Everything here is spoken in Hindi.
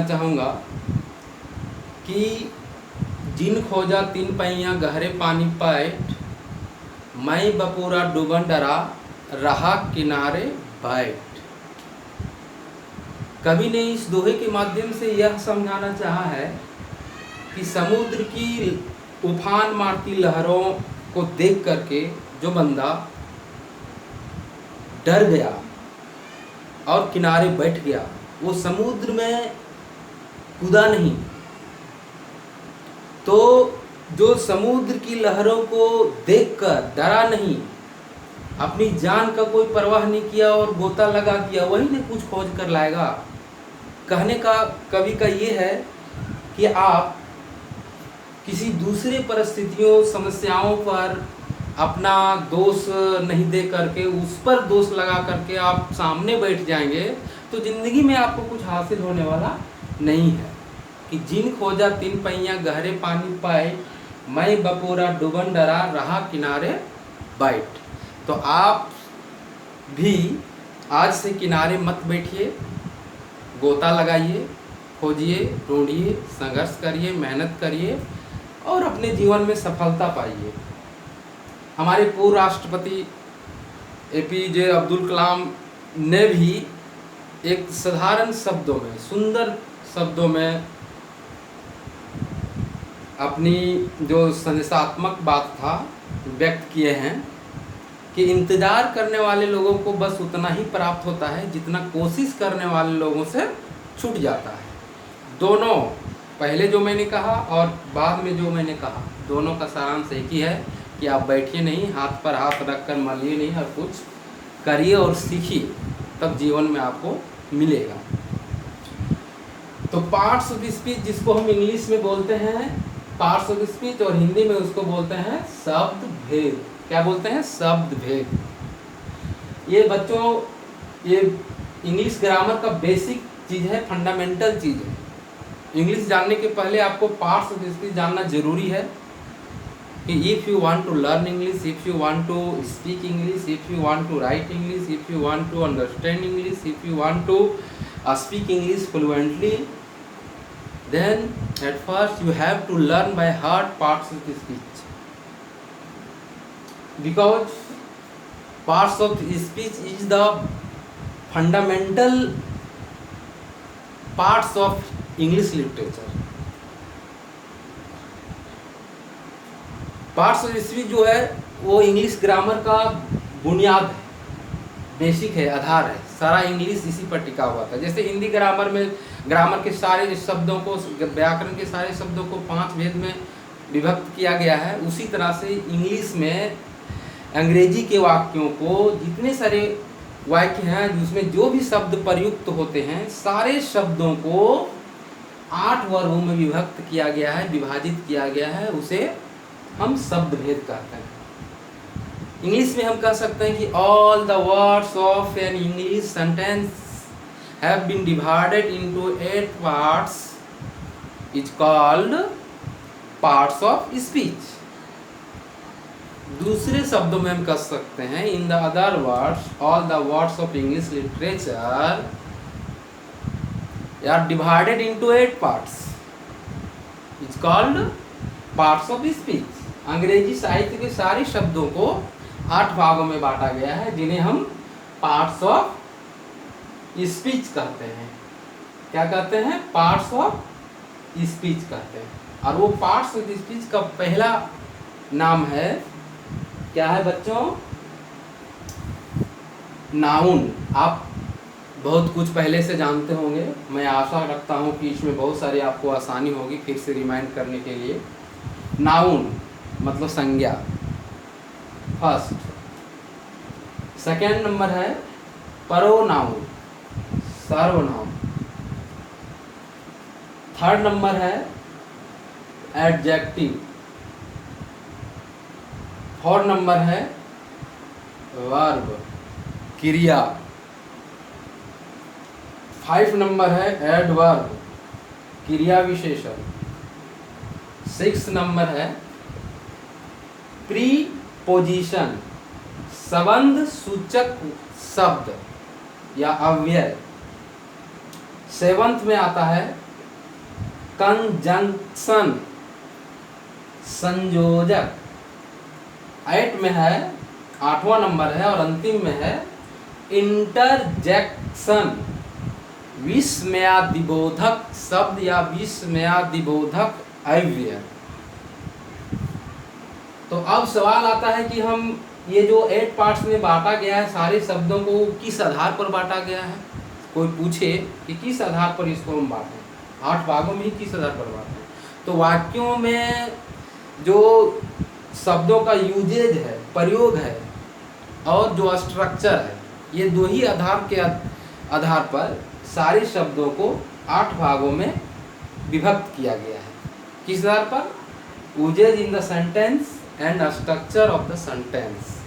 चाहूँगा कि जिन खोजा तीन पैया गहरे पानी पैठ, मैं बपूरा डूबन डरा रहा किनारे बैठ। कवि ने इस दोहे के माध्यम से यह समझाना चाहा है कि समुद्र की उफान मारती लहरों को देख करके जो बंदा डर गया और किनारे बैठ गया, वो समुद्र में कूदा नहीं, तो जो समुद्र की लहरों को देखकर डरा नहीं, अपनी जान का कोई परवाह नहीं किया और गोता लगा दिया, वही ने कुछ खोज कर लाएगा। कहने का कवि का ये है कि आप किसी दूसरे परिस्थितियों समस्याओं पर अपना दोष नहीं दे करके उस पर दोष लगा करके आप सामने बैठ जाएंगे तो जिंदगी में आपको कुछ हासिल होने वाला नहीं है। कि जिन खोजा तीन पैया गहरे पानी पाए, मैं बपूरा डूबन डरा रहा किनारे बैठ। तो आप भी आज से किनारे मत बैठिए, गोता लगाइए, खोजिए, ढूंढिए, संघर्ष करिए, मेहनत करिए और अपने जीवन में सफलता पाइए। हमारे पूर्व राष्ट्रपति APJ अब्दुल कलाम ने भी एक साधारण शब्दों में, सुंदर शब्दों में अपनी जो संदेशात्मक बात था व्यक्त किए हैं कि इंतज़ार करने वाले लोगों को बस उतना ही प्राप्त होता है जितना कोशिश करने वाले लोगों से छूट जाता है। दोनों, पहले जो मैंने कहा और बाद में जो मैंने कहा, दोनों का सारांश एक ही है कि आप बैठिए नहीं, हाथ पर हाथ रख कर मलिए नहीं और कुछ करिए और सीखिए, तब जीवन में आपको मिलेगा। तो पार्ट्स ऑफ स्पीच जिसको हम इंग्लिश में बोलते हैं पार्ट्स ऑफ स्पीच और हिंदी में उसको बोलते हैं शब्द भेद। क्या बोलते हैं? शब्द भेद। ये बच्चों, ये इंग्लिश ग्रामर का बेसिक चीज़ है, फंडामेंटल चीज़ है। इंग्लिश जानने के पहले आपको पार्ट्स ऑफ स्पीच जानना जरूरी है कि if you want to learn English, if you want to speak English, if you want to write English, if you want to understand English, if you want to speak English fluently, then at first you have to learn by heart parts of the speech, because parts of the speech is the fundamental parts of English literature. Parts of speech जो है वो इंग्लिश ग्रामर का बुनियाद है, बेसिक है, आधार है। सारा इंग्लिश इसी पर टिका हुआ था। जैसे हिंदी ग्रामर में ग्रामर के सारे शब्दों को, व्याकरण के सारे शब्दों को 5 भेद में विभक्त किया गया है, उसी तरह से इंग्लिश में अंग्रेजी के वाक्यों को, जितने सारे वाक्य हैं जिसमें जो भी शब्द प्रयुक्त होते हैं, सारे शब्दों को 8 वर्गों में विभक्त किया गया है, विभाजित किया गया है, उसे हम शब्द भेद कहते हैं। इंग्लिश में हम कह सकते हैं कि all the words of an English sentence have been divided into 8 parts is called parts of speech. दूसरे शब्दों में हम कह सकते हैं in the other words all the words of English literature are divided into 8 parts is called parts of speech. अंग्रेजी साहित्य के सारे शब्दों को 8 भागों में बांटा गया है, जिन्हें हम पार्ट्स ऑफ स्पीच कहते हैं। क्या कहते हैं? पार्ट्स ऑफ स्पीच कहते हैं। और वो पार्ट्स ऑफ स्पीच का पहला नाम है, क्या है बच्चों? नाउन। आप बहुत कुछ पहले से जानते होंगे, मैं आशा रखता हूँ कि इसमें बहुत सारी आपको आसानी होगी फिर से रिमाइंड करने के लिए। नाउन मतलब संज्ञा, फर्स्ट। सेकेंड नंबर है प्रोनाउन, सर्वनाम। थर्ड नंबर है एडजेक्टिव। फोर्थ नंबर है वर्ब, क्रिया। 5 नंबर है एडवर्ब, क्रिया विशेषण। 6 नंबर है प्रीपोजिशन, संबंध सूचक शब्द या अव्यय। 7th में आता है कंजंक्शन संयोजक, 8 में है, 8वां नंबर है और अंतिम में है इंटरजेक्शन, विस्मयादिबोधक शब्द या विस्मयादिबोधक अव्यय। तो अब सवाल आता है कि हम ये जो 8 पार्ट्स में बांटा गया है सारे शब्दों को किस आधार पर बांटा गया है। कोई पूछे कि किस आधार पर इसको हम बांटें, 8 भागों में ही किस आधार पर बांटें, तो वाक्यों में जो शब्दों का यूजेज है, प्रयोग है, और जो स्ट्रक्चर है, ये दो ही आधार के आधार पर सारे शब्दों को 8 भागों में विभक्त किया गया है। किस आधार पर? Usages in the sentence and structure of the sentence.